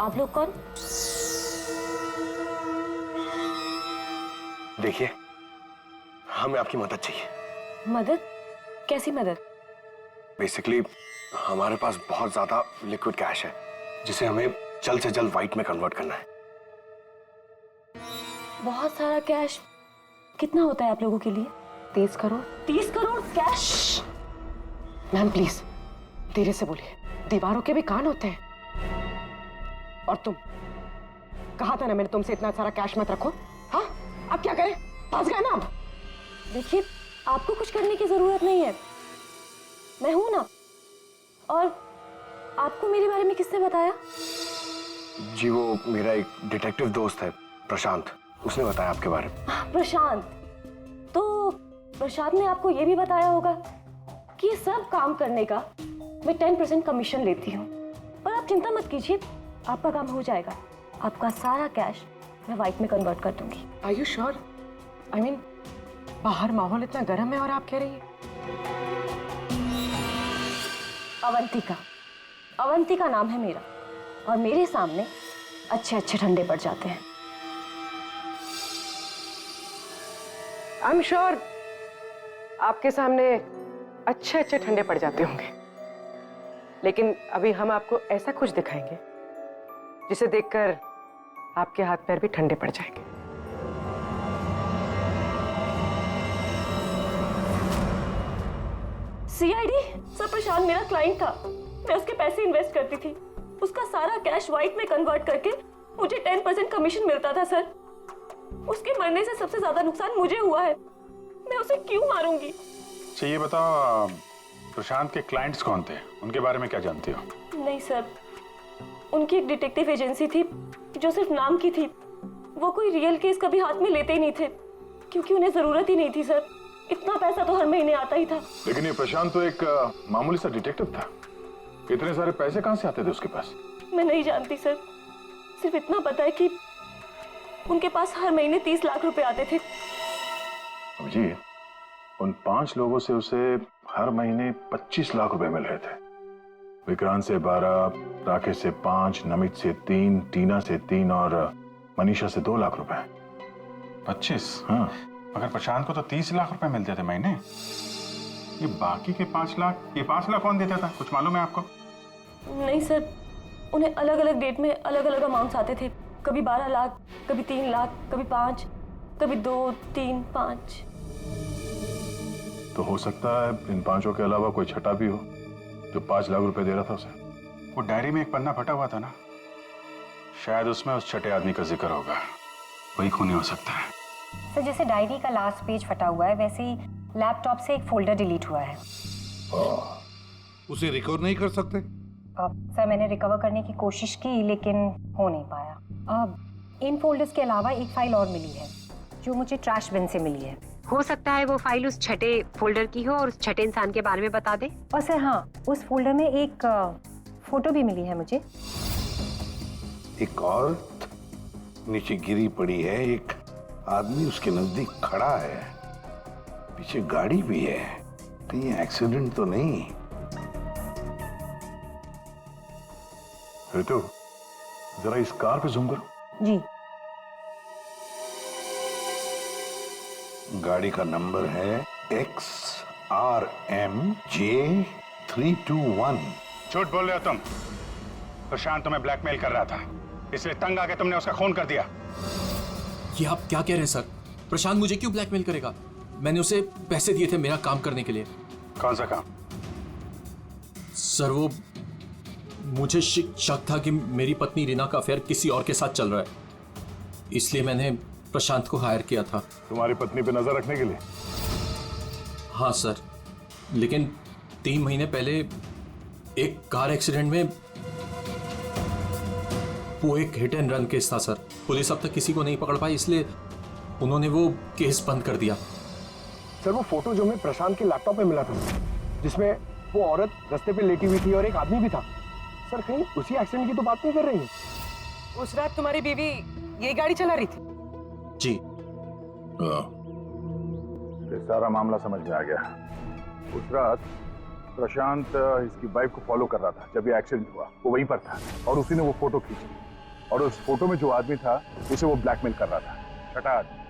आप लोग कौन? देखिए, हमें आपकी मदद चाहिए। मदद? कैसी मदद? बेसिकली हमारे पास बहुत ज्यादा लिक्विड कैश है जिसे हमें जल्द से जल्द व्हाइट में कन्वर्ट करना है। बहुत सारा कैश? कितना होता है आप लोगों के लिए? 30 crore. 30 crore cash? Ma'am please धीरे से बोलिए, दीवारों के भी कान होते हैं। और तुम, कहा था ना मैंने तुमसे इतना सारा कैश मत रखो। हाँ, अब क्या करें? फंस गए ना अब। देखिए, आपको कुछ करने की जरूरत नहीं है, मैं हूं ना। और आपको मेरे बारे में किसने बताया? जी वो मेरा एक डिटेक्टिव दोस्त है प्रशांत, उसने बताया आपके बारे में। प्रशांत? तो प्रशांत ने आपको यह भी बताया होगा कि ये सब काम करने का मैं 10% कमीशन लेती हूँ। पर आप चिंता मत कीजिए, आपका काम हो जाएगा। आपका सारा कैश मैं व्हाइट में कन्वर्ट कर दूंगी। Are you sure? I mean बाहर माहौल इतना गर्म है और आप कह रही हैं? अवंतिका, अवंतिका नाम है मेरा, और मेरे सामने अच्छे अच्छे ठंडे पड़ जाते हैं। आई एम श्योर आपके सामने अच्छे अच्छे ठंडे पड़ जाते होंगे, लेकिन अभी हम आपको ऐसा कुछ दिखाएंगे जिसे देखकर आपके हाथ पैर भी ठंडे पड़ जाएंगे। सीआईडी? सर, प्रशांत मेरा क्लाइंट था, मैं उसके पैसे इन्वेस्ट करती थी। उसका सारा कैश व्हाइट में कन्वर्ट करके मुझे 10% कमीशन मिलता था सर। उसके मरने से सबसे ज्यादा नुकसान मुझे हुआ है, मैं उसे क्यों मारूंगी? अच्छा ये बताओ, प्रशांत के क्लाइंट्स कौन थे, उनके बारे में क्या जानती हो? नहीं सर, उनकी एक डिटेक्टिव एजेंसी थी जो सिर्फ नाम की थी। वो कोई रियल केस कभी हाथ में लेते ही नहीं थे, क्योंकि उन्हें जरूरत ही नहीं थी सर। इतना पैसा तो हर महीने आता ही था। लेकिन ये प्रशांत तो एक मामूली सा डिटेक्टिव था, इतने सारे पैसे कहां से आते थे उसके पास? मैं नहीं जानती सर, सिर्फ इतना पता है कि उनके पास हर महीने 30 लाख रुपए आते थे। जी, उन 5 लोगों से उसे हर महीने 25 लाख रुपए मिल रहे थे। विक्रांत से 12, राकेश से 5, नमित से 3, टीना से 3 और मनीषा से 2 लाख रुपए। 25? हाँ। मगर प्रशांत को तो 30 लाख रुपए मिलते थे महीने। ये बाकी के 5 लाख, ये 5 लाख कौन देता था, कुछ मालूम है आपको? नहीं सर, उन्हें अलग अलग डेट में अलग अलग अमाउंट्स आते थे। कभी 12 लाख, कभी 3 लाख, कभी 5, कभी 2, 3, 5। तो हो सकता है इन 5 के अलावा कोई छठा भी हो जो 5 लाख रुपए दे रहा था उसे। वो डायरी में एक पन्ना फटा हुआ था ना, शायद उसमें उस छठे आदमी का जिक्र होगा, वही खूनी हो सकता है। सर, जैसे डायरी का लास्ट पेज फटा हुआ है, वैसे ही लैपटॉप से एक फोल्डर डिलीट हुआ है। उसे रिकवर नहीं कर सकते? सर, मैंने रिकवर करने की कोशिश की लेकिन हो नहीं पाया। इन फोल्डर्स के अलावा एक फाइल और मिली है जो मुझे ट्रैश बिन से मिली है। हो सकता है वो फाइल उस छठे फोल्डर की हो और उस छठे इंसान के बारे में बता दे। और सर हाँ, उस फोल्डर में एक फोटो भी मिली है मुझे। एक औरत नीचे गिरी पड़ी है, एक आदमी उसके नजदीक खड़ा है, पीछे गाड़ी भी है, कहीं एक्सीडेंट तो नहीं? ऋतु, जरा इस कार पे जूम करो। जी। गाड़ी का नंबर है XRMJ321। झूठ बोल रहे हो तुम। प्रशांत तुम्हें ब्लैकमेल कर रहा था, इसलिए तंग आके तुमने उसका खून कर दिया। ये आप क्या कह रहे हैं सर? प्रशांत मुझे क्यों ब्लैकमेल करेगा? मैंने उसे पैसे दिए थे मेरा काम करने के लिए। कौन सा काम? सर वो मुझे शक था कि मेरी पत्नी रीना का अफेयर किसी और के साथ चल रहा है, इसलिए मैंने प्रशांत को हायर किया था। तुम्हारी पत्नी पे नजर रखने के लिए? हाँ सर, लेकिन 3 महीने पहले एक कार एक्सीडेंट में, वो एक हिट एंड रन केस था सर। पुलिस अब तक किसी को नहीं पकड़ पाई, इसलिए उन्होंने वो केस बंद कर दिया। सर वो फोटो जो हमें प्रशांत के लैपटॉप में मिला था, जिसमें वो औरत रास्ते पे लेटी हुई थी और एक आदमी भी था, सर कहीं उसी एक्सीडेंट की तो बात नहीं कर रही है? उस रात तुम्हारी बीवी ये गाड़ी चला रही थी? जी। ये सारा मामला समझ में आ गया। उस रात प्रशांत इसकी वाइफ को फॉलो कर रहा था, जब ये एक्सीडेंट हुआ वो वहीं पर था और उसी ने वो फोटो खींची। और उस फोटो में जो आदमी था उसे वो ब्लैकमेल कर रहा था, छठा आदमी।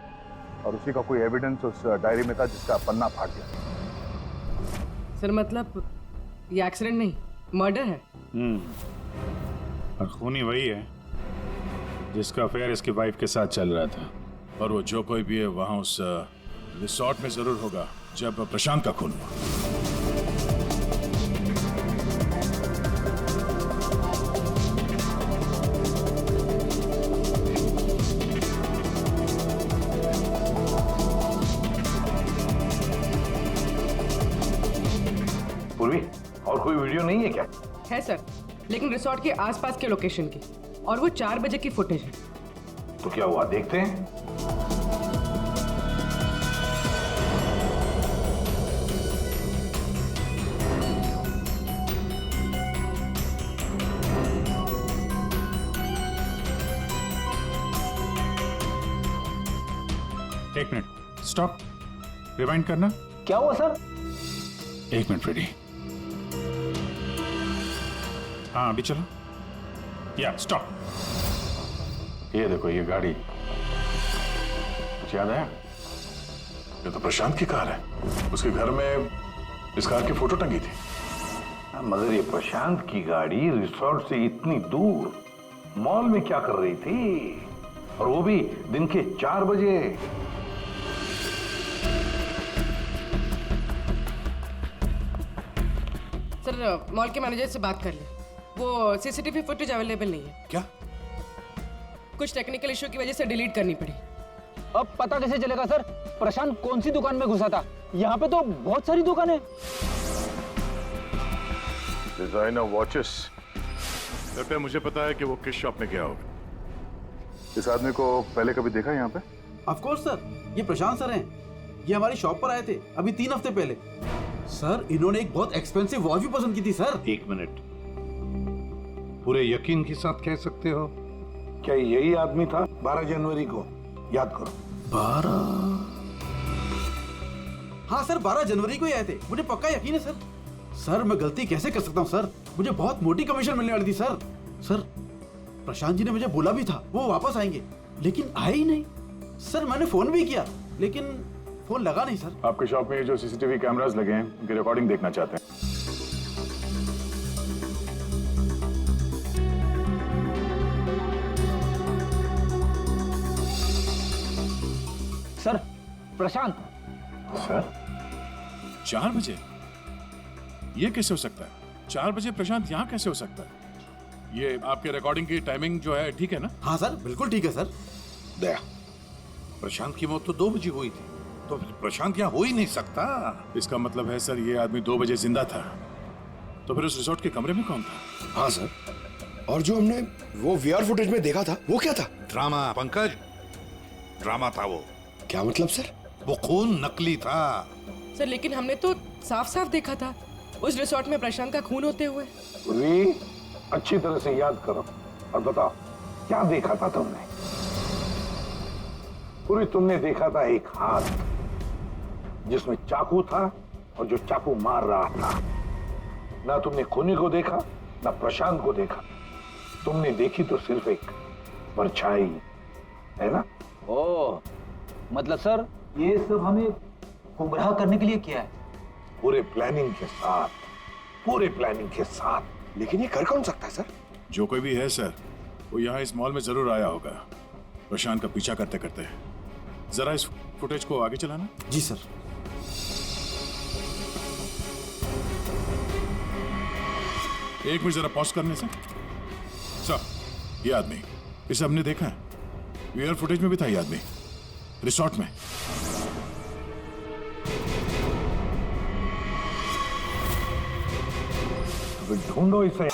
और उसी का कोई एविडेंस उस डायरी में था जिसका पन्ना फाड़ गया। सर मतलब ये एक्सीडेंट नहीं, मर्डर है। और खूनी वही है जिसका अफेयर इसकी वाइफ के साथ चल रहा था। और वो जो कोई भी है वहां उस रिसोर्ट में जरूर होगा जब प्रशांत का खून हुआ। पूर्वी, और कोई वीडियो नहीं है क्या? है सर, लेकिन रिसोर्ट के आसपास के लोकेशन की, और वो 4 बजे की फुटेज है। तो क्या हुआ, देखते हैं। एक मिनट, स्टॉप, रिवाइंड करना। क्या हुआ सर? एक मिनट रेडी। हाँ अभी चलो। या स्टॉप। ये देखो ये गाड़ी, कुछ याद आया? ये तो प्रशांत की कार है। उसके घर में इस कार की फोटो टंगी थी। मगर ये प्रशांत की गाड़ी रिसोर्ट से इतनी दूर मॉल में क्या कर रही थी, और वो भी दिन के 4 बजे? सर मॉल के मैनेजर से बात कर ले, वो सीसीटीवी फुटेज अवेलेबल नहीं है। क्या? कुछ टेक्निकल इशू की वजह से डिलीट करनी पड़ी। अब पता कैसे चलेगा सर प्रशांत कौन सी दुकान में घुसा था? यहाँ पे तो बहुत सारी दुकानें। Designer watches. कृपया मुझे पता है कि वो किस शॉप में गया होगा। इस आदमी को पहले कभी देखा यहाँ पे? ऑफ कोर्स सर, ये प्रशांत सर हैं। ये हमारी शॉप पर आए थे अभी 3 हफ्ते पहले। सर इन्होंने एक बहुत एक्सपेंसिव वॉच भी पसंद की थी सर। 1 मिनट, पूरे यकीन के साथ कह सकते हो क्या यही आदमी था 12 जनवरी को? याद करो। 12? हाँ सर 12 जनवरी को ही आए थे, मुझे पक्का यकीन है सर। सर मैं गलती कैसे कर सकता हूँ सर, मुझे बहुत मोटी कमीशन मिलने वाली थी सर। सर प्रशांत जी ने मुझे बोला भी था वो वापस आएंगे, लेकिन आए ही नहीं। सर मैंने फोन भी किया लेकिन फोन लगा नहीं सर। आपके शॉप में जो सीसीटीवी कैमरास लगे हैं उनकी रिकॉर्डिंग देखना चाहते हैं। सर प्रशांत। सर 4 बजे? ये कैसे हो सकता है? 4 बजे प्रशांत यहाँ कैसे हो सकता है? ये आपके रिकॉर्डिंग की टाइमिंग जो है ठीक है ना? हाँ सर बिल्कुल ठीक है सर। दया, प्रशांत की मौत तो 2 बजे हुई थी, तो प्रशांत यहाँ हो ही नहीं सकता। इसका मतलब है सर ये आदमी 2 बजे जिंदा था, तो फिर उस रिसोर्ट के कमरे में कौन था? हाँ सर, और जो हमने वो वीआर फुटेज में देखा था वो क्या था? ड्रामा पंकज, ड्रामा था वो। क्या मतलब सर? वो खून नकली था। सर लेकिन हमने तो साफ साफ देखा था उस रिसोर्ट में प्रशांत का खून होते हुए। पूरी अच्छी तरह से याद करो और बताओ क्या देखा था तुमने? पूरी तुमने देखा था एक हाथ जिसमें चाकू था और जो चाकू मार रहा था। ना तुमने खूनी को देखा ना प्रशांत को देखा, तुमने देखी तो सिर्फ एक परछाई, है ना? ओ मतलब सर ये सब हमें गुमराह करने के लिए किया है? पूरे प्लानिंग के साथ, पूरे प्लानिंग के साथ। लेकिन ये कर कौन सकता है सर? जो कोई भी है सर वो यहाँ इस मॉल में जरूर आया होगा प्रशांत का पीछा करते करते। जरा इस फुटेज को आगे चलाना। जी सर। एक मिनट जरा पॉज करने से। सर ये आदमी, इसे हमने देखा है, वीआर फुटेज में भी था ये आदमी रिसोर्ट में। ढूंढो इसे।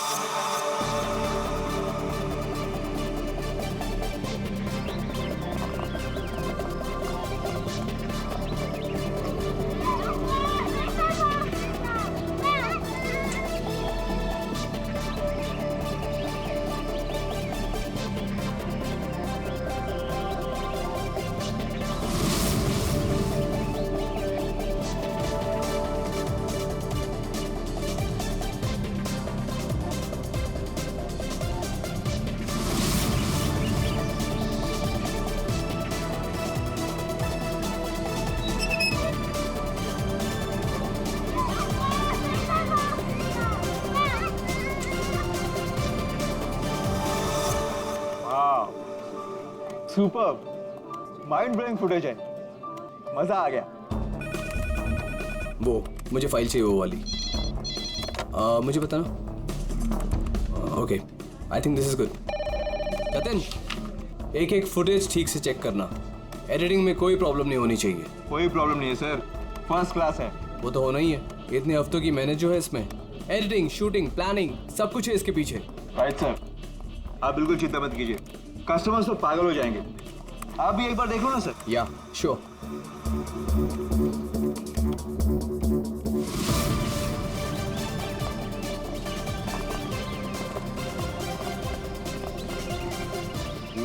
सुपर, माइंड ब्लोइंग फुटेज है, मजा आ गया। वो मुझे फाइल चाहिए, वो वाली। मुझे बताना। Okay, I think this is good. Jatin, एक एक फुटेज ठीक से चेक करना। एडिटिंग में कोई प्रॉब्लम नहीं होनी चाहिए। कोई प्रॉब्लम नहीं है सर, फर्स्ट क्लास है। वो तो होना ही है, इतने हफ्तों की मेहनत जो है इसमें, एडिटिंग, शूटिंग, प्लानिंग, सब कुछ है इसके पीछे। राइट सर, आप बिल्कुल चिंता मत कीजिए, कस्टमर्स तो पागल हो जाएंगे। आप भी एक बार देख लो ना सर। या श्योर।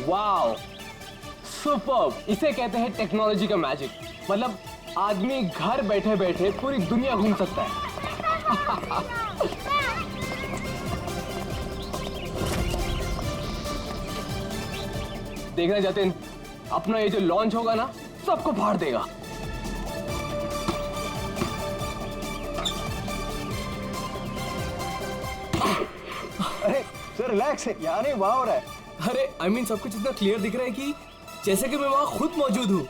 Wow, superb! इसे कहते हैं टेक्नोलॉजी का मैजिक। मतलब आदमी घर बैठे बैठे पूरी दुनिया घूम सकता है। देखना जतिन, अपना ये जो लॉन्च होगा ना, सबको फाड़ देगा। अरे सर रिलैक्स है, यहाँ नहीं वहाँ हो रहा है। अरे आई मीन सब कुछ इतना क्लियर दिख रहा है कि जैसे कि मैं वहां खुद मौजूद हूँ।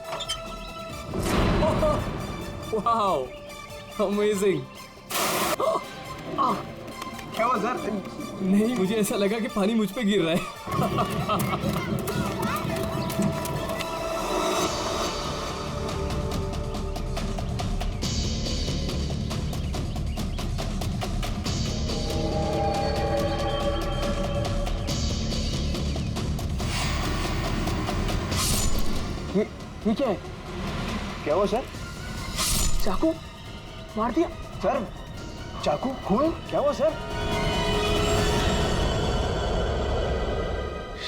Wow, amazing. क्या हुआ सर? नहीं, मुझे ऐसा लगा कि पानी मुझ पे गिर रहा है। ये क्या है? क्या हुआ सर? चाकू मार दिया सर। चाकू खून? क्या हुआ सर?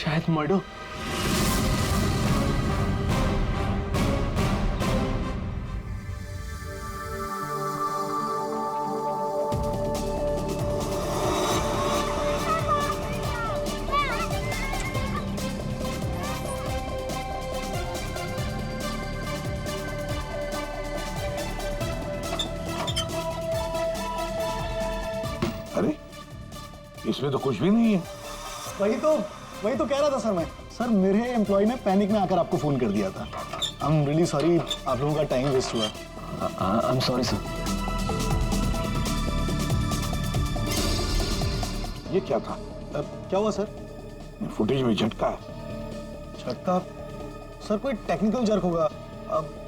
शायद मर्डर। अरे इसमें तो कुछ भी नहीं है। वही तो कह रहा था सर मैं। सर मेरे एम्प्लॉय ने पैनिक में आकर आपको फोन कर दिया था। आई एम रियली सॉरी, आप लोगों का टाइम वेस्ट हुआ। I am sorry sir. ये क्या था? क्या हुआ सर? फुटेज में झटका है। झटका? सर कोई टेक्निकल जर्क होगा।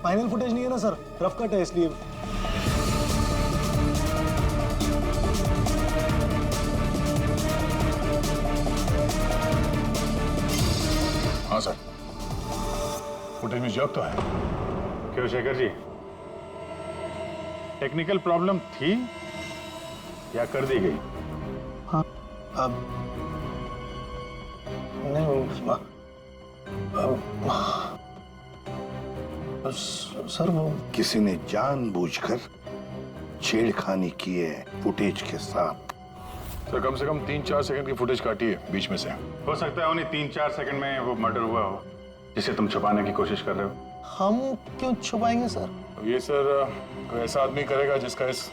फाइनल फुटेज नहीं है ना सर, रफ कट है इसलिए। हाँ सर, फुटेज में जर्क तो है। क्यों शेखर जी, टेक्निकल प्रॉब्लम थी या कर दी गई? हाँ, अब नहीं, सर वो किसी ने जानबूझकर छेड़खानी की है फुटेज के साथ। तो कम से कम 3-4 सेकंड की फुटेज काटी है बीच में से। हो सकता है उन्हें 3-4 सेकंड में वो मर्डर हुआ हो जिसे तुम छुपाने की कोशिश कर रहे हो। हम क्यों छुपाएंगे सर? ये सर कोई ऐसा आदमी करेगा जिसका इस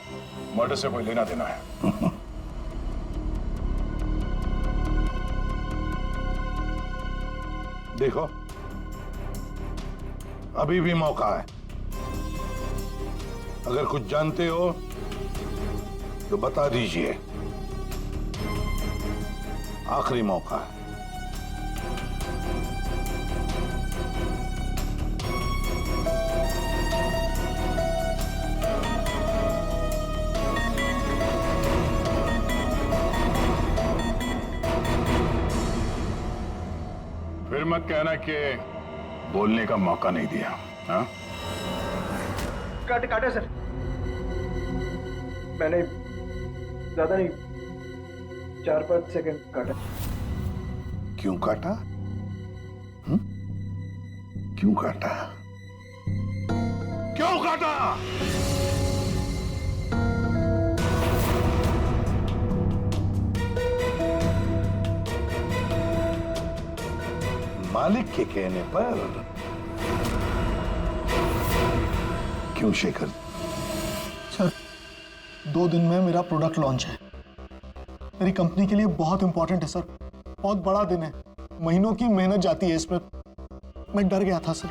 मर्डर से कोई लेना देना है। देखो, अभी भी मौका है। अगर कुछ जानते हो तो बता दीजिए। आखिरी मौका है। फिर मत कहना कि बोलने का मौका नहीं दिया। हाँ, काटे सर, मैंने ज्यादा नहीं, 4-5 सेकंड काटा। क्यों काटा? क्यों काटा? क्यों काटा? मालिक के कहने पर। क्यों शेखर? सर 2 दिन में मेरा प्रोडक्ट लॉन्च है। मेरी कंपनी के लिए बहुत इंपॉर्टेंट है सर, बहुत बड़ा दिन है। महीनों की मेहनत जाती है इसमें। मैं डर गया था सर।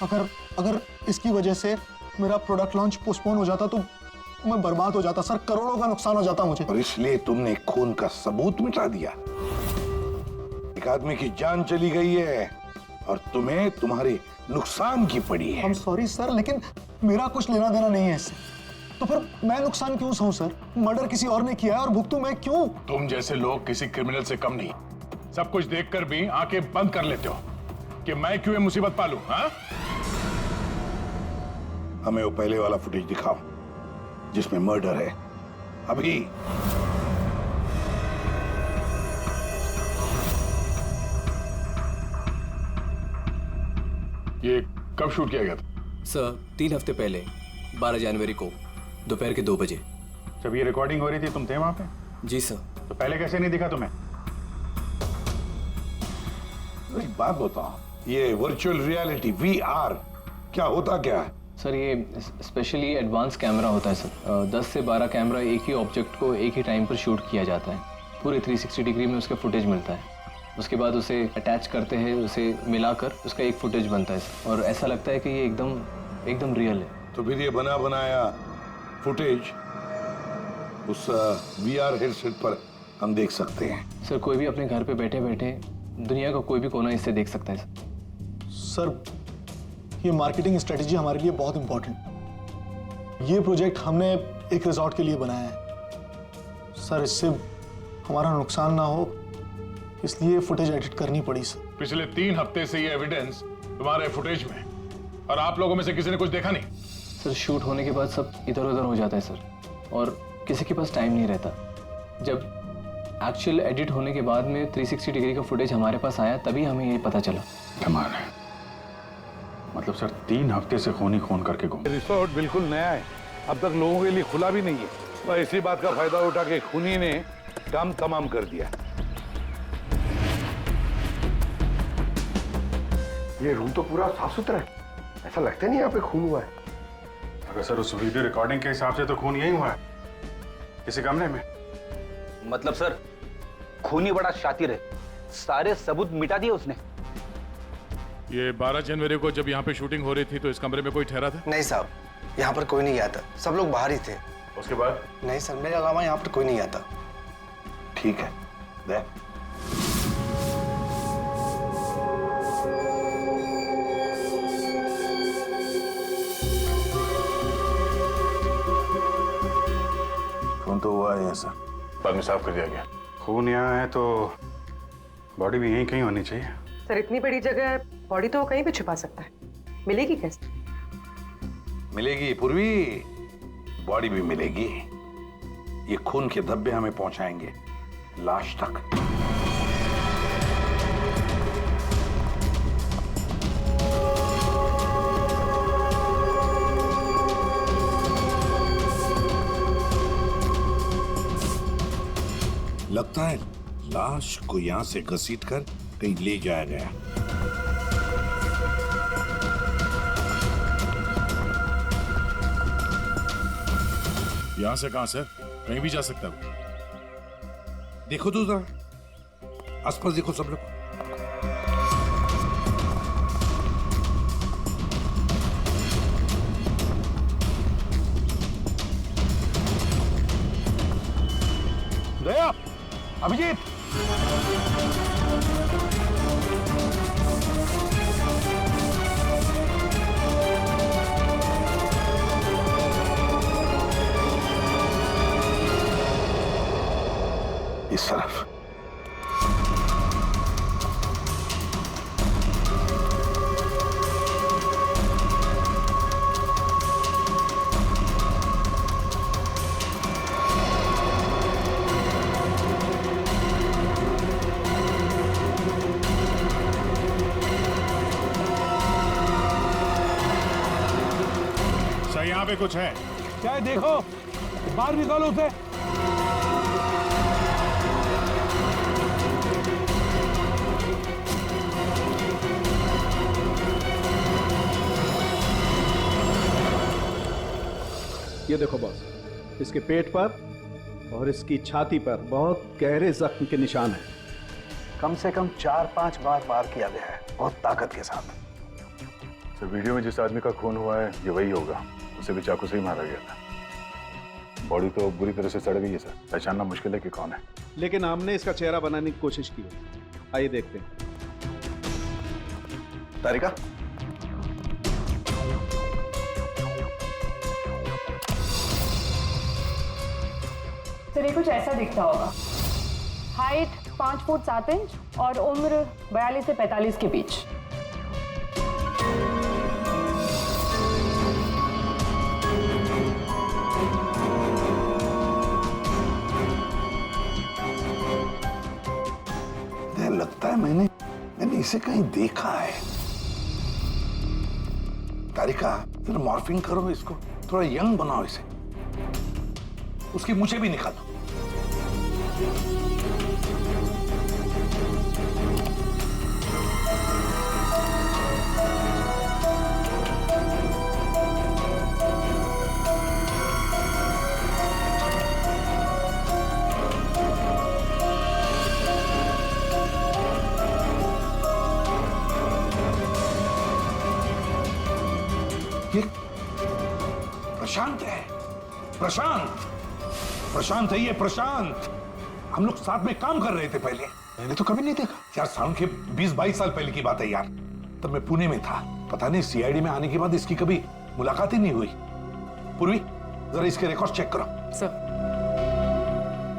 अगर इसकी वजह से मेरा प्रोडक्ट लॉन्च पोस्टपोन हो जाता तो मैं बर्बाद हो जाता सर, करोड़ों का नुकसान हो जाता मुझे। और इसलिए तुमने खून का सबूत मिटा दिया। एक आदमी की जान चली गई है और तुम्हें तुम्हारे नुकसान की पड़ी है। I'm sorry सर, लेकिन मेरा कुछ लेना देना नहीं है इससे। तो फिर मैं नुकसान क्यों सहूं सर? मर्डर किसी और ने किया है और भुगतूं मैं क्यों? तुम जैसे लोग किसी क्रिमिनल से कम नहीं। सब कुछ देखकर भी आंखें बंद कर लेते हो कि मैं क्यों ये मुसीबत पालूं, हाँ? हमें वो पहले वाला फुटेज दिखाओ जिसमें मर्डर है। अभी ये कब शूट किया गया था? सर 3 हफ्ते पहले 12 जनवरी को दोपहर के 2 बजे। जब ये रिकॉर्डिंग हो रही थी तुम थे वहां पे? जी सर। तो पहले कैसे नहीं दिखा तुम्हें? एक बात बताओ, ये वर्चुअल रियलिटी VR क्या होता क्या है? सर ये स्पेशली एडवांस कैमरा होता है सर। 10 से 12 कैमरा एक ही ऑब्जेक्ट को एक ही टाइम पर शूट किया जाता है। पूरे 360 डिग्री में उसका फुटेज मिलता है। उसके बाद उसे अटैच करते हैं, उसे मिलाकर उसका एक फुटेज बनता है सर। और ऐसा लगता है कि ये एकदम रियल है। तो फिर ये बना बनाया फुटेज उस VR हेडसेट पर हम देख सकते हैं। सर कोई भी अपने घर पे बैठे बैठे दुनिया का कोई भी कोना इससे देख सकता है सर। ये मार्केटिंग स्ट्रेटेजी हमारे लिए बहुत इंपॉर्टेंट। ये प्रोजेक्ट हमने एक रिजॉर्ट के लिए बनाया है सर। इससे हमारा नुकसान ना हो इसलिए फुटेज एडिट करनी पड़ी सर। पिछले 3 हफ्ते से ये एविडेंस तुम्हारे फुटेज में, और आप लोगों में से किसी ने कुछ देखा नहीं? सर शूट होने के बाद सब इधर उधर हो जाता है सर, और किसी के पास टाइम नहीं रहता। जब एक्चुअल एडिट होने के बाद में 360 डिग्री का फुटेज हमारे पास आया तभी हमें ये पता चला। कमाल है। मतलब सर 3 हफ्ते से खून ही खून करके घूम। रिसोर्ट बिल्कुल नया है, अब तक लोगों के लिए खुला भी नहीं है। और इसी बात का फायदा उठा के खूनी ने काम तमाम कर दिया। ये रूम तो पूरा साफ सुथरा है, ऐसा लगता नहीं यहाँ पे खून हुआ है। अगर सर उस वीडियो रिकॉर्डिंग के हिसाब से तो खून यही हुआ है, किसी कमरे में। मतलब सर खूनी बड़ा शातिर है, सारे सबूत मिटा दिए उसने। ये 12 जनवरी को जब यहाँ पे शूटिंग हो रही थी तो इस कमरे में कोई ठहरा था? नहीं साहब, यहाँ पर कोई नहीं गया था, सब लोग बाहर ही थे। उसके बाद? नहीं सर, मेरे अलावा यहाँ पर कोई नहीं गया था। ठीक है, दे। खून तो हुआ है सर, बाद में साफ कर दिया गया। खून यहाँ है तो बॉडी भी यहीं कहीं होनी चाहिए। सर इतनी बड़ी जगह बॉडी तो कहीं भी छुपा सकता है, मिलेगी कैसे? मिलेगी पूर्वी, बॉडी भी मिलेगी। ये खून के धब्बे हमें पहुंचाएंगे लाश तक। लगता है लाश को यहां से घसीटकर कहीं ले जाया गया। यहां से कहां सर? कहीं भी जा सकता है। देखो तो जरा आसपास देखो सब लोग। दया, अभिजीत, इस तरफ। सर यहाँ पे कुछ है क्या है देखो, बाहर निकालो उसे। ये देखो बॉस, इसके पेट पर और इसकी छाती पर बहुत गहरे जख्म के निशान हैं। कम से कम 4-5 बार वार किया गया है, बहुत ताकत के साथ। सर वीडियो में जिस आदमी का खून हुआ है ये वही होगा, उसे भी चाकू से ही मारा गया था। बॉडी तो बुरी तरह से सड़ गई है सर, पहचानना मुश्किल है कि कौन है। लेकिन हमने इसका चेहरा बनाने की कोशिश की है, आइए देखते हैं। तारिका, सर ये कुछ ऐसा दिखता होगा। हाइट 5 फुट 7 इंच और उम्र 42 से 45 के बीच। लगता है मैंने इसे कहीं देखा है। तारिका, जरा मॉर्फिंग करो इसको, थोड़ा यंग बनाओ इसे। उसकी मूछें भी निकालो। ये प्रशांत है, प्रशांत है ये, प्रशांत। हम लोग साथ में काम कर रहे थे पहले। मैंने तो कभी नहीं देखा यार, साउंड के 20-22 साल पहले की बात है यार। तब मैं पुणे में था, पता नहीं सीआईडी में आने के बाद इसकी कभी मुलाकात ही नहीं हुई। पूर्वी, जरा इसके रिकॉर्ड चेक करो। सर।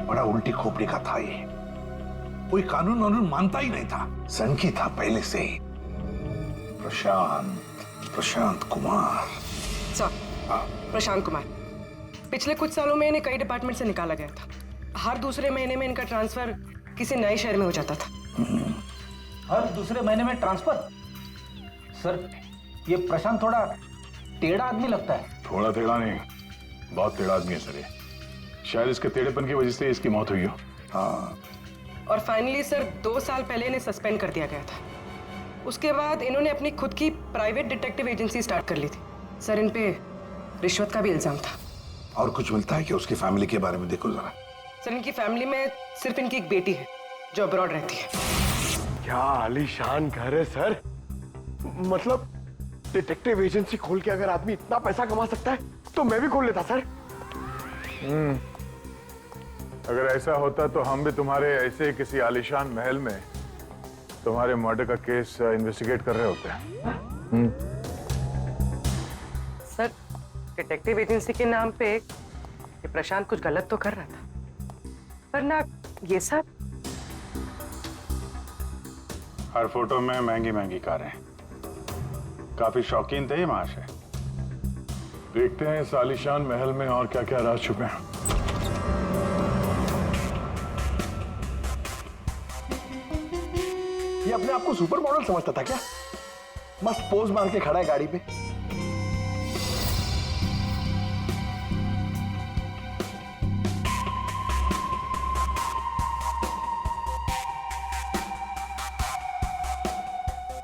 बड़ा उल्टी खोपड़ी का था ये, कोई कानून वानून मानता ही नहीं था, सनकी था पहले से ही। प्रशांत कुमार। सर, प्रशांत कुमार पिछले कुछ सालों में इन्हें कई डिपार्टमेंट से निकाला गया था। हर दूसरे महीने में इनका ट्रांसफर किसी नए शहर में हो जाता था। हर दूसरे महीने में ट्रांसफर? सर, ये प्रशांत थोड़ा टेढ़ा आदमी लगता है। थोड़ा टेढ़ा नहीं, बहुत टेढ़ा आदमी है सर ये। शायद इसके टेढ़ेपन की वजह से इसकी मौत हुई हो। हाँ। और फाइनली सर 2 साल पहले इन्हें सस्पेंड कर दिया गया था। उसके बाद इन्होंने अपनी खुद की प्राइवेट डिटेक्टिव एजेंसी स्टार्ट कर ली थी। सर, इन पे रिश्वत का भी इल्जाम था। और कुछ मिलता है कि उसकी फैमिली के बारे में देखो जरा। सर, इनकी फैमिली में सिर्फ इनकी एक बेटी है जो अब्रॉड रहती है। क्या आलीशान घर है सर। मतलब डिटेक्टिव एजेंसी खोल के अगर आदमी इतना पैसा कमा सकता है तो मैं भी खोल लेता सर। अगर ऐसा होता तो हम भी तुम्हारे ऐसे किसी आलीशान महल में तुम्हारे मर्डर का केस इन्वेस्टिगेट कर रहे होते हैं। सर, डिटेक्टिव एजेंसी के नाम पे ये प्रशांत कुछ गलत तो कर रहा था, पर ना ये सब। हर फोटो में महंगी महंगी कारें, काफी शौकीन थे ये महाशय। देखते हैं इस आलीशान महल में और क्या क्या राज छुपे हैं। ये अपने आप को सुपर मॉडल समझता था क्या? मस्त पोज मार के खड़ा है गाड़ी पे।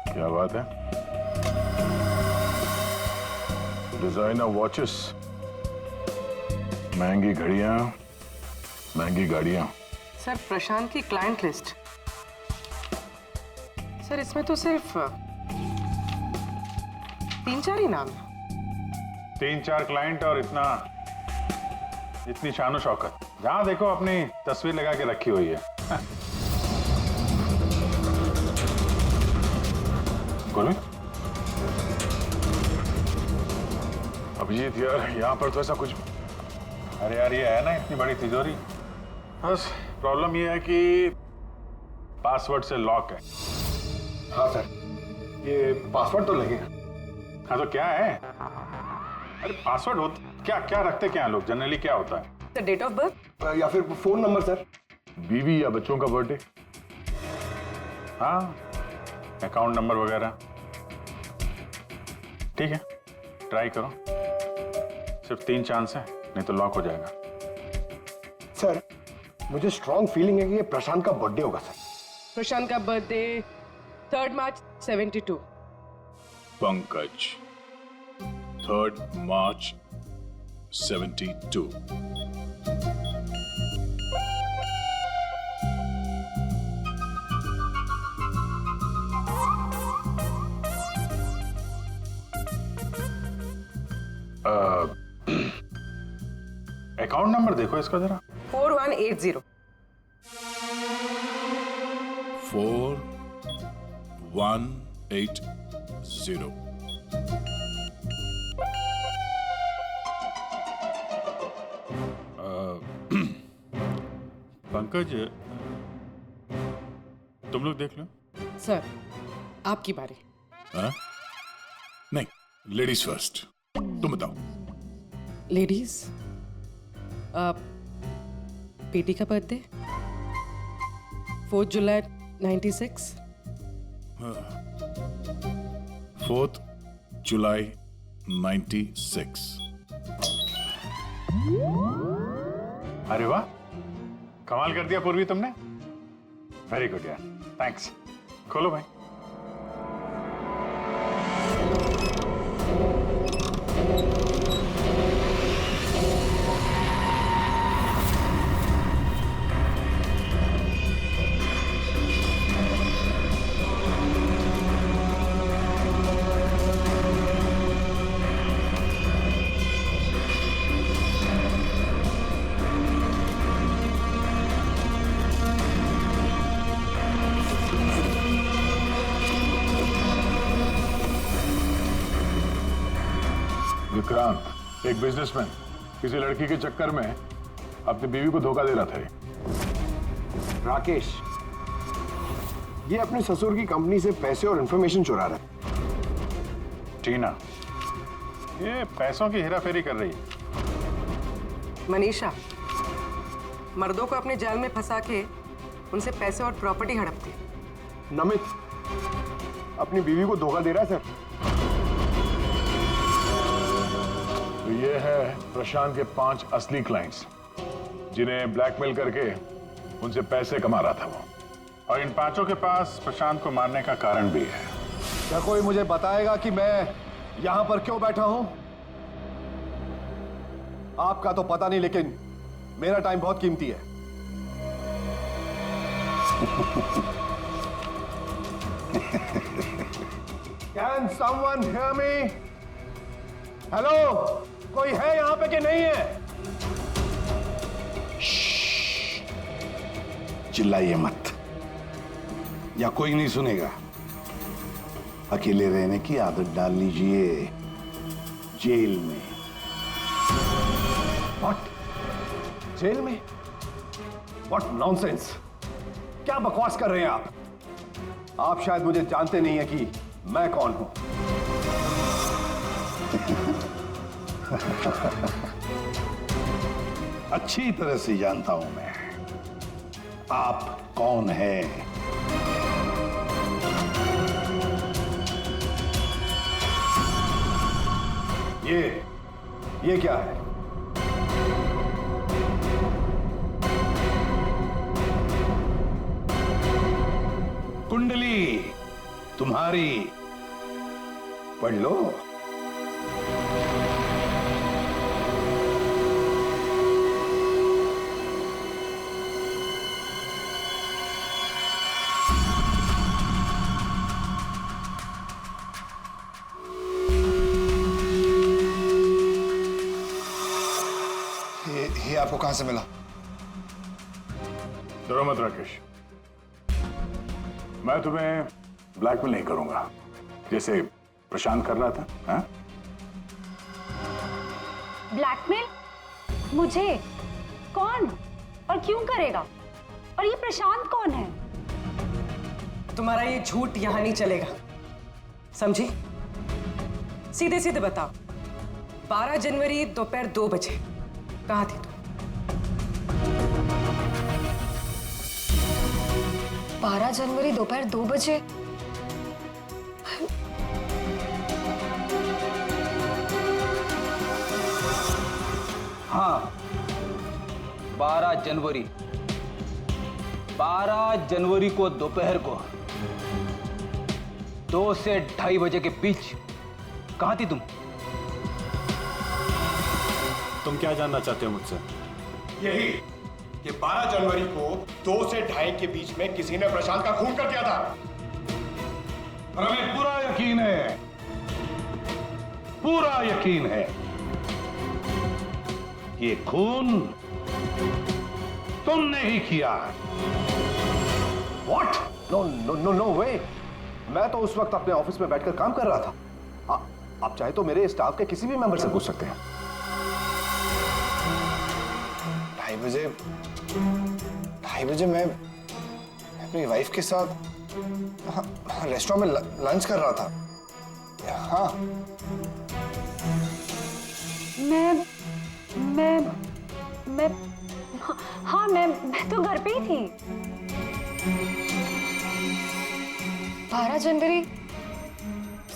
क्या बात है? डिजाइनर वॉचेस, महंगी घड़ियां, महंगी गाड़ियां। सर, प्रशांत की क्लाइंट लिस्ट। सर, इसमें तो सिर्फ 3-4 ही नाम है। 3-4 क्लाइंट और इतनी शानो शौकत। जहां देखो अपनी तस्वीर लगा के रखी हुई है। अभिजीत यार, यहाँ पर तो ऐसा कुछ। अरे यार, ये है ना इतनी बड़ी तिजोरी, बस प्रॉब्लम ये है कि पासवर्ड से लॉक है। हाँ सर, ये पासवर्ड तो लगेगा। हाँ तो क्या है? अरे पासवर्ड हो क्या क्या रखते क्या लोग जनरली, क्या होता है? सर, डेट ऑफ बर्थ या फिर फोन नंबर सर। बीवी या बच्चों का बर्थडे, हाँ, अकाउंट नंबर वगैरह। ठीक है, ट्राई करो। सिर्फ 3 चांस है, नहीं तो लॉक हो जाएगा। सर, मुझे स्ट्रॉन्ग फीलिंग है कि ये प्रशांत का बर्थडे होगा सर। प्रशांत का बर्थडे 3 मार्च 72। पंकज, 3 मार्च 72। अकाउंट नंबर देखो इसका जरा। 4180। 4180। पंकज, तुम लोग देख लो। सर, आपकी बारी। हाँ? नहीं, लेडीज फर्स्ट। तुम बताओ। लेडीज, बेटी का बर्थडे 4 जुलाई 96। 4 जुलाई 96। अरे वाह, कमाल कर दिया पूर्वी तुमने। वेरी गुड यार, थैंक्स। खोलो भाई। विक्रांत, एक बिजनेसमैन, किसी लड़की के चक्कर में अपनी बीवी को धोखा दे रहा था। राकेश, ये अपने ससुर की कंपनी से पैसे और इंफॉर्मेशन चुरा रहा है। टीना, ये पैसों की हेराफेरी कर रही है। मनीषा, मर्दों को अपने जाल में फंसा के उनसे पैसे और प्रॉपर्टी हड़पती। नमित अपनी बीवी को धोखा दे रहा है सर। तो ये है प्रशांत के 5 असली क्लाइंट्स, जिन्हें ब्लैकमेल करके उनसे पैसे कमा रहा था वो। और इन 5 के पास प्रशांत को मारने का कारण भी है। क्या कोई मुझे बताएगा कि मैं यहां पर क्यों बैठा हूं? आपका तो पता नहीं, लेकिन मेरा टाइम बहुत कीमती है। Can someone hear me? Hello, कोई है यहां पे कि नहीं है? चिल्लाइए मत, या कोई नहीं सुनेगा। अकेले रहने की आदत डाल लीजिए जेल में। What? जेल में? What nonsense? क्या बकवास कर रहे हैं आप? आप शायद मुझे जानते नहीं है कि मैं कौन हूं। अच्छी तरह से जानता हूं मैं आप कौन हैं। ये क्या है? कुंडली तुम्हारी, पढ़ लो। ये आपको कहां से मिला? डरो मत राकेश, मैं तुम्हें ब्लैकमेल नहीं करूंगा जैसे प्रशांत कर रहा था। हाँ? ब्लैकमेल? मुझे? कौन और क्यों करेगा? और ये प्रशांत कौन है? तुम्हारा ये झूठ यहां नहीं चलेगा, समझी? सीधे सीधे बताओ, 12 जनवरी दोपहर 2 बजे कहां थी तुम? 12 जनवरी दोपहर 2 बजे? हाँ, 12 जनवरी। 12 जनवरी को दोपहर को 2 से 2:30 बजे के बीच कहां थी तुम? तुम क्या जानना चाहते हो मुझसे? यही कि 12 जनवरी को 2 से 2:30 के बीच में किसी ने प्रशांत का खून कर दिया था। और हमें पूरा यकीन है, पूरा यकीन है ये खून तुमने ही किया। What? No way! मैं तो उस वक्त अपने ऑफिस में बैठकर काम कर रहा था। आप चाहे तो मेरे स्टाफ के किसी भी मेंबर से पूछ सकते हैं। 2:30 बजे मैं अपनी वाइफ के साथ रेस्टोरेंट में लंच कर रहा था। हाँ, मैं तो घर पे ही थी। 12 जनवरी,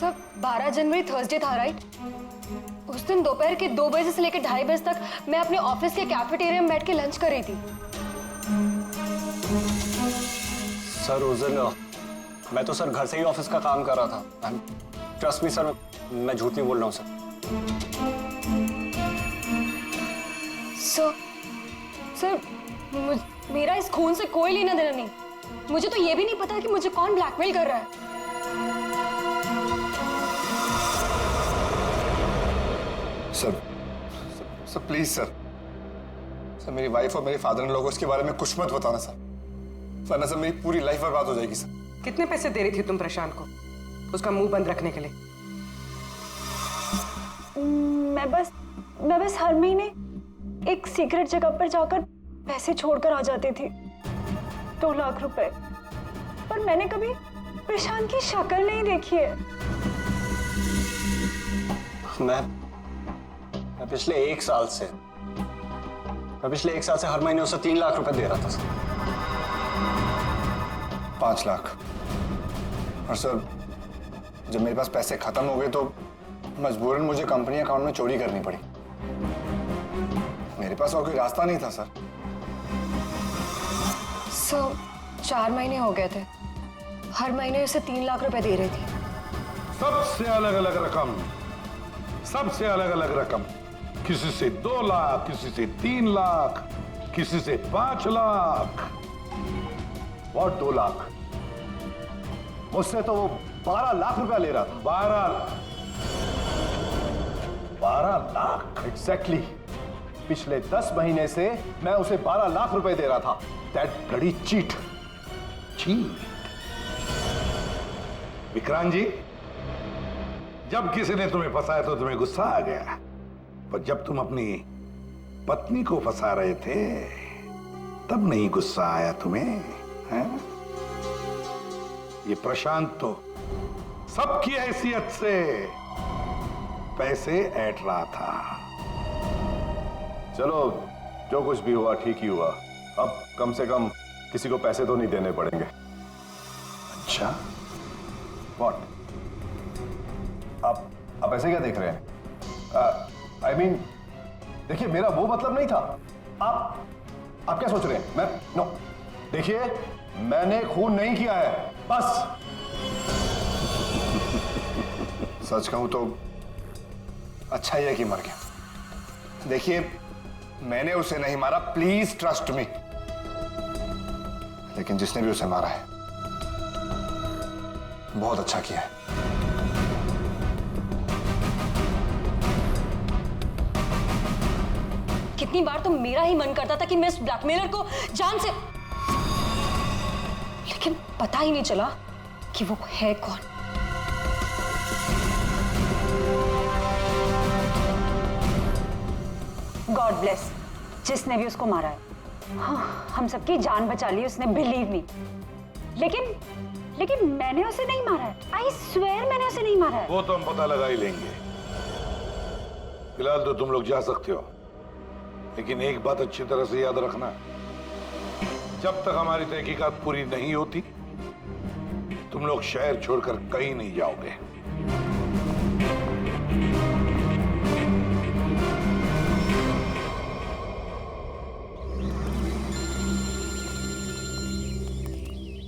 सब 12 जनवरी थर्सडे था, राइट? उस दिन दोपहर के 2 बजे से लेकर 2:30 बजे तक मैं अपने ऑफिस के कैफेटेरिया में बैठ के लंच कर रही थी। सर उस दिन मैं तो सर घर से ही ऑफिस का काम कर रहा था। ट्रस्ट मी सर, मैं झूठ नहीं बोल रहा हूँ सर। सर, मेरा इस खून से कोई लेना देना नहीं। मुझे तो ये भी नहीं पता कि मुझे कौन ब्लैकमेल कर रहा है। सर प्लीज सर, मेरी वाइफ और मेरे फादर इन लोगों इसके बारे में कुछ मत बताना सर, वरना सर मेरी पूरी लाइफ बर्बाद हो जाएगी सर। कितने पैसे दे रही थी तुम प्रशांत को उसका मुंह बंद रखने के लिए? मैं बस हर महीने एक सीक्रेट जगह पर जाकर पैसे छोड़कर आ जाती थी, 2 लाख रुपए। पर मैंने कभी प्रशांत की शक्ल नहीं देखी है। मैं पिछले 1 साल से हर महीने उसे 3 लाख रुपए दे रहा था सर। 5 लाख। और सर जब मेरे पास पैसे खत्म हो गए तो मजबूरन मुझे कंपनी अकाउंट में चोरी करनी पड़ी। मेरे पास और कोई रास्ता नहीं था सर। 4 महीने हो गए थे, हर महीने उसे 3 लाख रुपए दे रही थी। सबसे अलग अलग रकम, किसी से 2 लाख, किसी से 3 लाख, किसी से 5 लाख। और 2 लाख? मुझसे तो वो 12 लाख रुपया ले रहा था। 12 लाख एग्जैक्टली। पिछले 10 महीने से मैं उसे 12 लाख रुपए दे रहा था। That bloody cheat. Vikrant ji, जब किसी ने तुम्हें फंसाया तो तुम्हें गुस्सा आ गया, पर जब तुम अपनी पत्नी को फंसा रहे थे तब नहीं गुस्सा आया तुम्हें, हैं? ये प्रशांत तो सबकी हैसियत से पैसे ऐंठ रहा था। चलो, जो कुछ भी हुआ ठीक ही हुआ। अब कम से कम किसी को पैसे तो नहीं देने पड़ेंगे। अच्छा, व्हाट? आप ऐसे क्या देख रहे हैं? I mean, देखिए, मेरा वो मतलब नहीं था। आप क्या सोच रहे हैं? नो, देखिए, मैंने खून नहीं किया है, बस। सच कहूं तो अच्छा ही है कि मर गया। देखिए, मैंने उसे नहीं मारा, प्लीज ट्रस्ट मी। लेकिन जिसने भी उसे मारा है बहुत अच्छा किया है। कितनी बार तो मेरा ही मन करता था कि मैं इस ब्लैकमेलर को जान से, लेकिन पता ही नहीं चला कि वो है कौन। गॉड ब्लेस जिसने भी उसको मारा है। हाँ, हम सबकी जान बचा ली उसने, बिलीव मी। लेकिन मैंने उसे नहीं मारा है। आई स्वेयर मैंने उसे नहीं मारा है। वो तो हम पता लगा ही लेंगे। फिलहाल तो तुम लोग जा सकते हो, लेकिन एक बात अच्छी तरह से याद रखना, जब तक हमारी तहकीकात पूरी नहीं होती तुम लोग शहर छोड़कर कहीं नहीं जाओगे।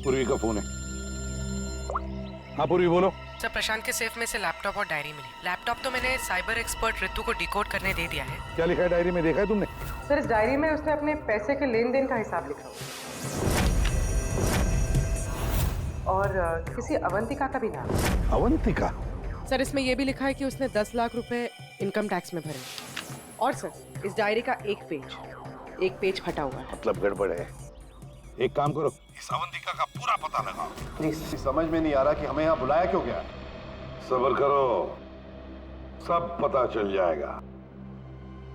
पूर्वी का फोन है। हाँ पूर्वी, बोलो। सर, प्रशांत के सेफ में से लैपटॉप और डायरी मिली। लैपटॉप तो मैंने साइबर एक्सपर्ट ऋतु को डिकोड करने दे दिया है। क्या लिखा है डायरी में, देखा है तुमने? सर, इस डायरी में उसने अपने पैसे के लेन देन का हिसाब लिखा और किसी अवंतिका का भी नाम। अवंतिका? सर, इसमें यह भी लिखा है कि उसने 10 लाख रुपए इनकम टैक्स में भरे। और सर, इस डायरी का एक पेज फटा हुआ है। मतलब गड़बड़ है। एक काम करो, इस अवंतिका का पूरा पता लगाओ प्लीज। समझ में नहीं आ रहा कि हमें यहाँ बुलाया क्यों गया। सब्र करो, सब पता चल जाएगा।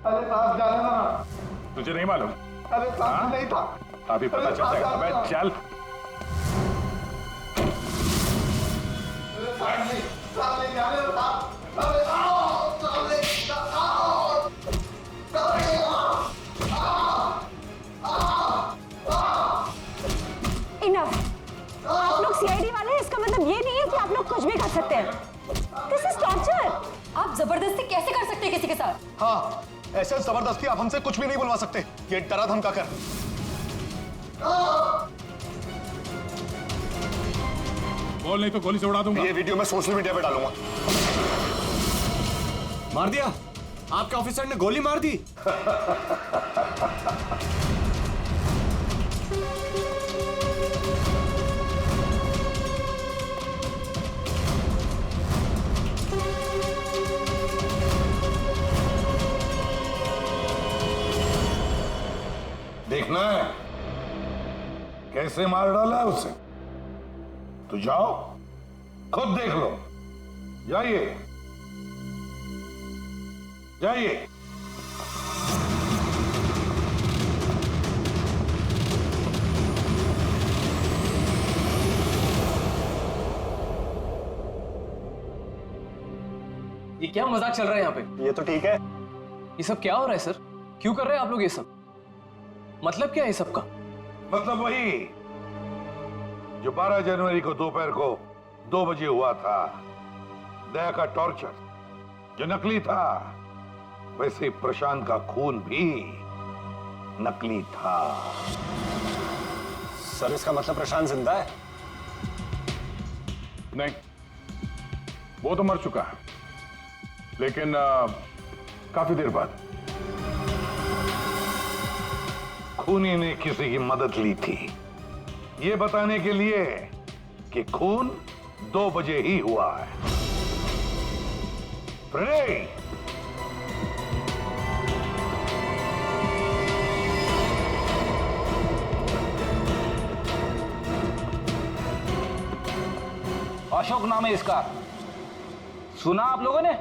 अरे साहब जाने ना। तुझे नहीं मालूम? अरे साहब नहीं था। अभी पता चल जाएगा। अबे चल। साहब नहीं जाने ना। अरे आओ, साहब नहीं आओ। इनफ। आप लोग सीआईडी वाले हैं, इसका मतलब ये नहीं है कि आप लोग कुछ भी कर सकते हैं। This is torture. आप जबरदस्ती कैसे कर सकते हैं किसी के साथ? हाँ, ऐसे जबरदस्ती आप हमसे कुछ भी नहीं बुलवा सकते। ये डरा धमका कर। बोल, नहीं तो गोली से उड़ा दूंगा। ये वीडियो मैं सोशल मीडिया पे डालूंगा। मार दिया? आपके ऑफिसर ने गोली मार दी? देखना है कैसे मार डाला है उसे? तो जाओ, खुद देख लो। जाइए जाइए। ये क्या मजाक चल रहा है यहाँ पे? ये तो ठीक है। ये सब क्या हो रहा है सर? क्यों कर रहे हैं आप लोग ये सब? मतलब क्या है सब का? मतलब वही जो 12 जनवरी को दोपहर को 2 बजे हुआ था, दया का टॉर्चर जो नकली था, वैसे ही प्रशांत का खून भी नकली था। सर, इसका मतलब प्रशांत जिंदा है? नहीं, वो तो मर चुका है, लेकिन काफी देर बाद। खूनी ने किसी की मदद ली थी ये बताने के लिए कि खून 2 बजे ही हुआ है। फ्रेडे, अशोक नाम है इसका। सुना आप लोगों ने?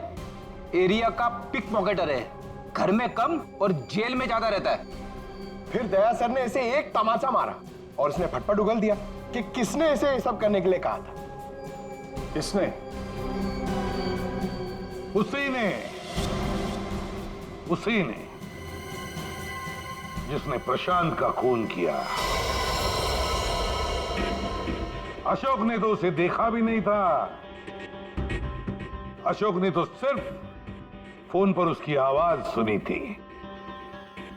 एरिया का पिक पॉकेटर है, घर में कम और जेल में ज्यादा रहता है। फिर दया सर ने इसे एक तमाचा मारा और उसने फटफट उगल दिया कि किसने इसे ये सब करने के लिए कहा था। किसने? उसी ने जिसने प्रशांत का खून किया। अशोक ने तो उसे देखा भी नहीं था। अशोक ने तो सिर्फ फोन पर उसकी आवाज सुनी थी।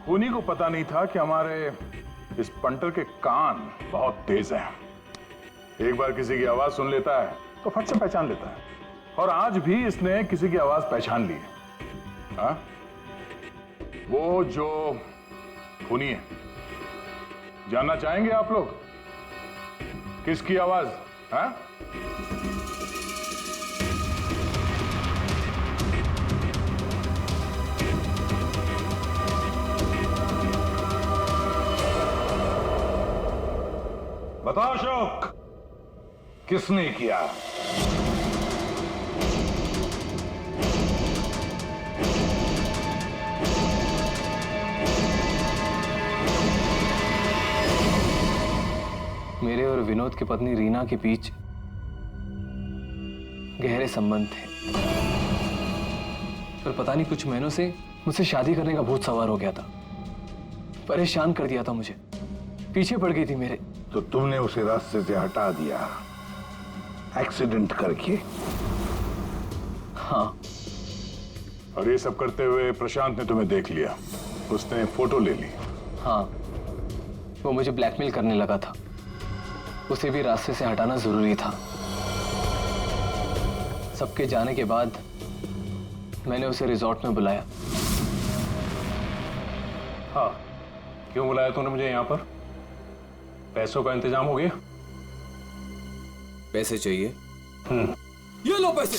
खूनी को पता नहीं था कि हमारे इस पंटर के कान बहुत तेज हैं। एक बार किसी की आवाज सुन लेता है तो फट से पहचान लेता है, और आज भी इसने किसी की आवाज पहचान ली है। हाँ? वो जो खूनी है, जानना चाहेंगे आप लोग किसकी आवाज? हाँ? बताओ अशोक, किसने किया? मेरे और विनोद की पत्नी रीना के बीच गहरे संबंध थे, पर पता नहीं कुछ महीनों से मुझसे शादी करने का भूत सवार हो गया था। परेशान कर दिया था मुझे, पीछे पड़ गई थी मेरे। तो तुमने उसे रास्ते से हटा दिया एक्सीडेंट करके? हाँ। और ये सब करते हुए प्रशांत ने तुम्हें देख लिया, उसने फोटो ले ली। हाँ, वो मुझे ब्लैकमेल करने लगा था। उसे भी रास्ते से हटाना जरूरी था। सबके जाने के बाद मैंने उसे रिजॉर्ट में बुलाया। हाँ, क्यों बुलाया तूने मुझे यहाँ पर? पैसों का इंतजाम हो गया? पैसे चाहिए? हम्म। ये लो पैसे।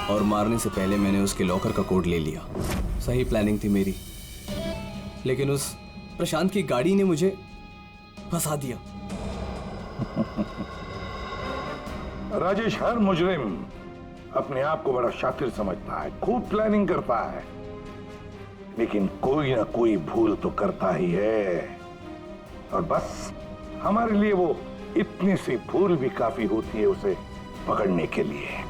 और मारने से पहले मैंने उसके लॉकर का कोड ले लिया। सही प्लानिंग थी मेरी, लेकिन उस प्रशांत की गाड़ी ने मुझे फंसा दिया। राजेश हर मुजरिम अपने आप को बड़ा शातिर समझता है, खूब प्लानिंग करता है, लेकिन कोई ना कोई भूल तो करता ही है। और बस हमारे लिए वो इतनी सी भूल भी काफी होती है उसे पकड़ने के लिए।